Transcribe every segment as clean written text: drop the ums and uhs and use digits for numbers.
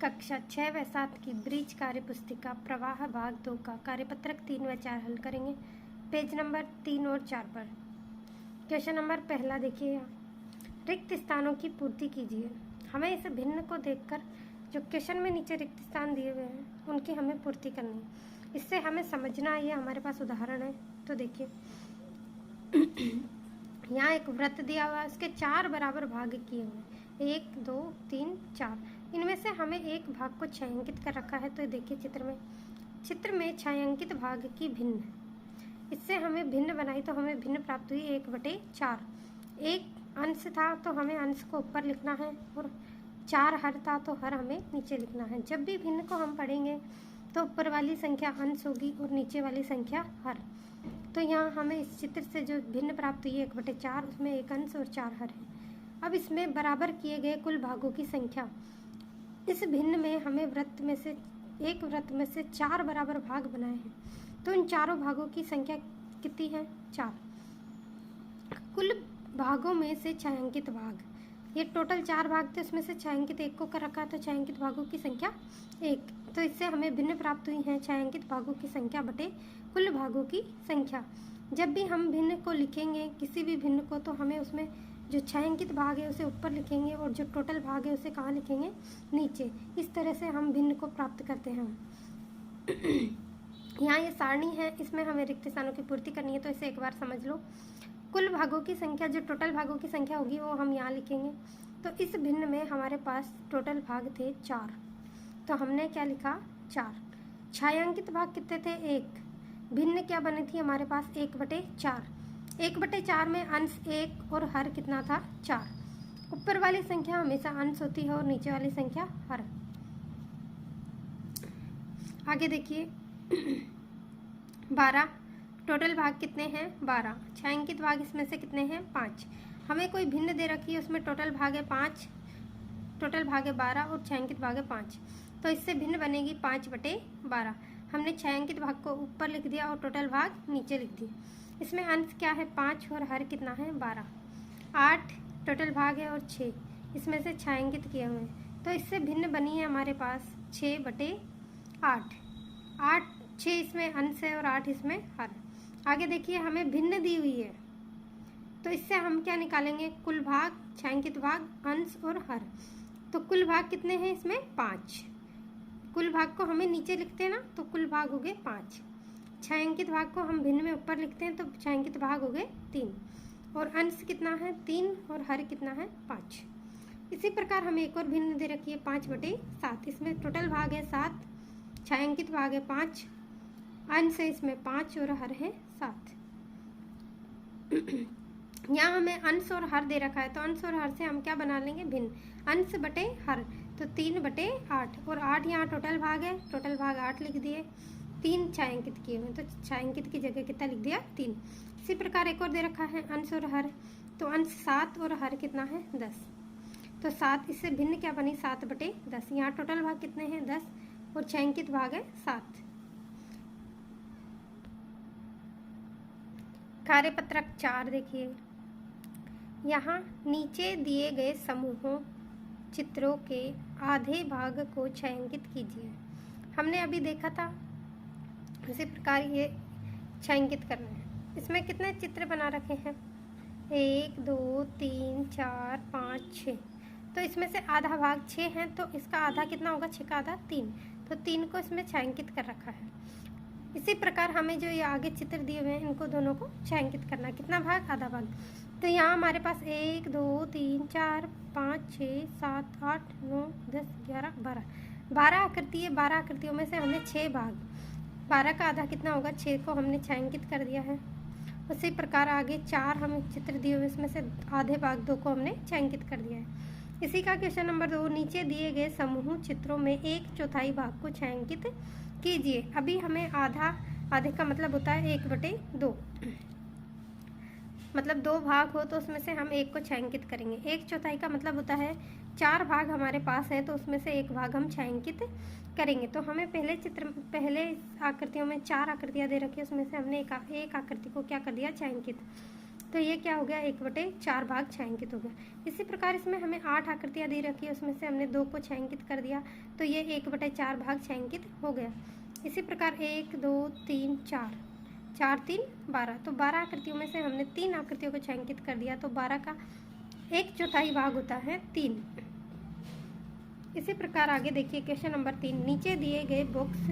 कक्षा 6 व 7 की ब्रीज कार्य पुस्तिका प्रवाह भाग 2 का कार्यपत्रक 3 व 4 हल करेंगे। पेज नंबर 3 और 4 पर क्वेश्चन नंबर पहला देखिए, यहाँ रिक्त स्थानों की पूर्ति कीजिए। हमें इस भिन्न को देखकर जो क्वेश्चन में नीचे रिक्त स्थान दिए हुए हैं उनकी हमें पूर्ति करनी है। इससे हमें समझना है, ये हमारे पास उदाहरण है। तो देखिए यहाँ एक वृत्त दिया हुआ है, उसके 4 बराबर भाग किए हुए हैं, 1 2 3 4। इनमें से हमें एक भाग को छायांकित कर रखा है। तो देखिए चित्र में छायांकित भाग की भिन्न, इससे हमें भिन्न बनाई तो हमें भिन्न प्राप्त हुई 1/4। एक अंश था तो हमें अंश को ऊपर लिखना है और 4 हर था तो हर हमें नीचे लिखना है। जब भी भिन्न को हम पढ़ेंगे तो ऊपर वाली संख्या अंश होगी और नीचे वाली संख्या हर। तो यहाँ हमें इस चित्र से जो भिन्न प्राप्त हुई है 1/4, उसमें एक अंश और 4 हर है। अब इसमें बराबर किए गए कुल भागों की संख्या, इस भिन्न में हमें वृत्त में से 4 बराबर भाग बनाए हैं। तो इन चारों भागों की संख्या कितनी है? 4। कुल भागों में से छायांकित भाग, ये टोटल 4 भाग थे, उसमें से छायांकित 1 को कर रखा, तो छायांकित भागों की संख्या 1। तो इससे हमें भिन्न प्राप्त हुई है छायांकित भागों की संख्या बटे कुल भागों की संख्या। जब भी हम भिन्न को लिखेंगे, किसी भी भिन्न को, तो हमें उसमें जो छायांकित भाग है उसे ऊपर लिखेंगे और जो टोटल भाग है उसे कहाँ लिखेंगे? नीचे। इस तरह से हम भिन्न को प्राप्त करते हैं। यहाँ ये सारणी है, इसमें हमें रिक्त स्थानों की पूर्ति करनी है। तो इसे एक बार समझ लो। कुल भागों की संख्या, जो टोटल भागों की संख्या होगी वो हम यहाँ लिखेंगे। तो इस भिन्न में हमारे पास टोटल भाग थे 4, तो हमने क्या लिखा? 4। छायांकित भाग कितने थे? 1। भिन्न क्या बनी थी हमारे पास? 1/4। 1/4 में अंश 1 और हर कितना था? 4। ऊपर वाली संख्या हमेशा अंश होती है और नीचे वाली संख्या हर। आगे देखिए 12। टोटल भाग कितने हैं? 12। छायांकित भाग इसमें से कितने हैं? 5। हमें कोई भिन्न दे रखी है, उसमें टोटल भाग है 5, टोटल भाग है 12 और छायांकित भाग है 5। तो इससे भिन्न बनेगी 5/12। हमने छायांकित भाग को ऊपर लिख दिया और टोटल भाग नीचे लिख दिया। इसमें अंश क्या है? 5 और हर कितना है? 12। 8 टोटल भाग है और 6 इसमें से छायांकित किए हुए हैं। तो इससे भिन्न बनी है हमारे पास 6/8। 6 इसमें अंश है और 8 इसमें हर। आगे देखिए हमें भिन्न दी हुई है, तो इससे हम क्या निकालेंगे? कुल भाग, छायांकित भाग, अंश और हर। तो कुल भाग कितने हैं इसमें? 5। कुल भाग को हमें नीचे लिखते हैं ना, तो कुल भाग हो गए 5। छायांकित भाग को हम भिन्न में ऊपर लिखते हैं, तो छायांकित भाग हो गए 3। और अंश कितना है? 3 और हर कितना है? 5। इसी प्रकार हमें एक और भिन्न दे रखी है 5/7। इसमें टोटल भाग है 7, छायांकित भाग है 5, अंश है इसमें 5 और हर है 7। यहाँ हमें अंश और हर दे रखा है, तो अंश और हर से हम क्या बना लेंगे? भिन्न। अंश बटे हर, तो 3/8 और 8 यहाँ टोटल भाग है, टोटल भाग 8 लिख दिए। 3 छायांकित किए हुए, तो छायांकित की जगह कितना लिख दिया? 3। इसी प्रकार एक और दे रखा है अंश और हर, तो अंश 7 और हर कितना है? 10। तो 7, इससे भिन्न क्या बनी? 7/10। यहाँ टोटल भाग कितने हैं? 10 और छायांकित भाग है 7। कार्यपत्रक 4 देखिए, यहाँ नीचे दिए गए समूहों चित्रों के आधे भाग को छायांकित कीजिए। हमने अभी देखा था, इसी प्रकार ये छायांकित करना है। इसमें कितने चित्र बना रखे हैं? 1 2 3 4 5 6। तो इसमें से आधा भाग 6 है, तो इसका आधा कितना होगा? 6 का आधा 3। तो 3 को इसमें छायांकित कर रखा है। इसी प्रकार हमें जो ये आगे चित्र दिए हुए हैं इनको दोनों को छायांकित करना है। कितना भाग? आधा भाग। तो यहाँ हमारे पास 1 2 3 4 5 6 7 8 9 10 11 12 12 आकृति है। 12 आकृतियों में से हमने 6 भाग, 12 का आधा कितना होगा? 6 को हमने छायांकित कर दिया है। उसी प्रकार आगे 4 हमें चित्र दिए हुए, इसमें से आधे भाग 2 को हमने छायांकित कर दिया है। इसी का क्वेश्चन नंबर 2, नीचे दिए गए समूह चित्रों में 1/4 भाग को छायांकित कीजिए। अभी हमें आधे का मतलब होता है 1/2, मतलब 2 भाग हो तो उसमें से हम 1 को छायांकित करेंगे। 1/4 का मतलब होता है 4 भाग हमारे पास है, तो उसमें से 1 भाग हम छायांकित करेंगे। तो हमें पहले आकृतियों में 4 आकृतियाँ दे रखी है, उसमें से हमने एक आकृति को क्या कर दिया? छायांकित। तो ये क्या हो गया, 1/4 भाग छायांकित हो गया। इसी प्रकार इसमें हमें 8 आकृतियाँ दे रखी है, उसमें से हमने 2 को छायांकित कर दिया, तो ये 1/4 भाग छायांकित हो गया। इसी प्रकार 1 2 3 4, 4 3 12, तो 12 आकृतियों में से हमने 3 आकृतियों को छायांकित कर दिया, तो 12 का 1/4 भाग होता है 3। इसी प्रकार आगे देखिए क्वेश्चन नंबर 3, नीचे दिए गए बॉक्स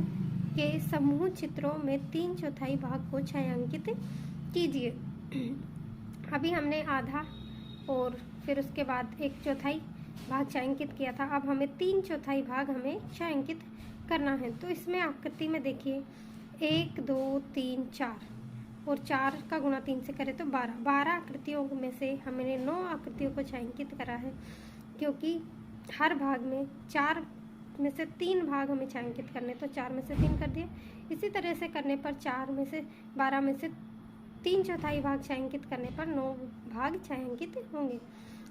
के समूह चित्रों में 3/4 भाग को छायांकित कीजिए। अभी हमने आधा और फिर उसके बाद 1/4 भाग छायांकित किया था, अब हमें 3/4 भाग हमें छायांकित करना है। तो इसमें आकृति में देखिए 1 2 3 4 और 4 का गुणा 3 से करें तो 12 आकृतियों में से हमने 9 आकृतियों को छायांकित करा है, क्योंकि हर भाग में 4 में से 3 भाग हमें छायांकित करने, तो 4 में से 3 कर दिए। इसी तरह से करने पर 4 में से 12 में से 3/4 भाग छायांकित करने पर 9 भाग छायांकित होंगे।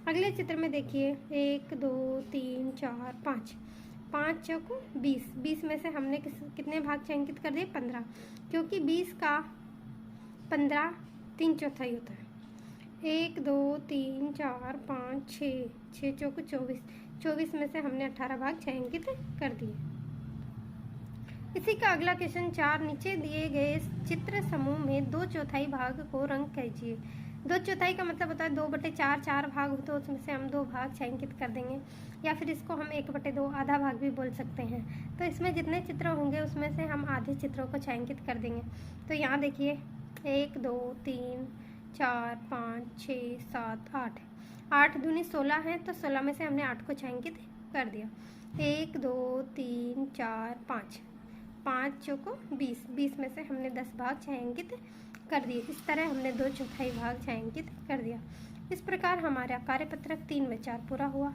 अगले चित्र में देखिए 1 2 3 4 5, 5 चौको 20, 20 में से हमने कितने भाग छायांकित कर दिए, 15, क्योंकि 20 का 15 3/4 होता है। 1 2 3 4 5 6, 6 चौको 24, 24 में से हमने 18 भाग छायांकित कर दिए। इसी का अगला क्वेश्चन 4, नीचे दिए गए चित्र समूह में 2/4 भाग को रंग कीजिए। 2/4 का मतलब होता है 2/4, 4 भाग हो तो उसमें से हम 2 भाग छायांकित कर देंगे, या फिर इसको हम 1/2 आधा भाग भी बोल सकते हैं। तो इसमें जितने चित्र होंगे उसमें से हम आधे चित्रों को छायांकित कर देंगे। तो यहाँ देखिए 1 2 3 4 5 6 7 8, 8 दूनी 16 है, तो 16 में से हमने 8 को छायांकित कर दिया। 1 2 3 4 5, 5 चौको 20, 20 में से हमने 10 भाग छायांकित कर दिए। इस तरह हमने 2/4 भाग छायांकित कर दिया। इस प्रकार हमारा कार्यपत्रक 3 व 4 पूरा हुआ।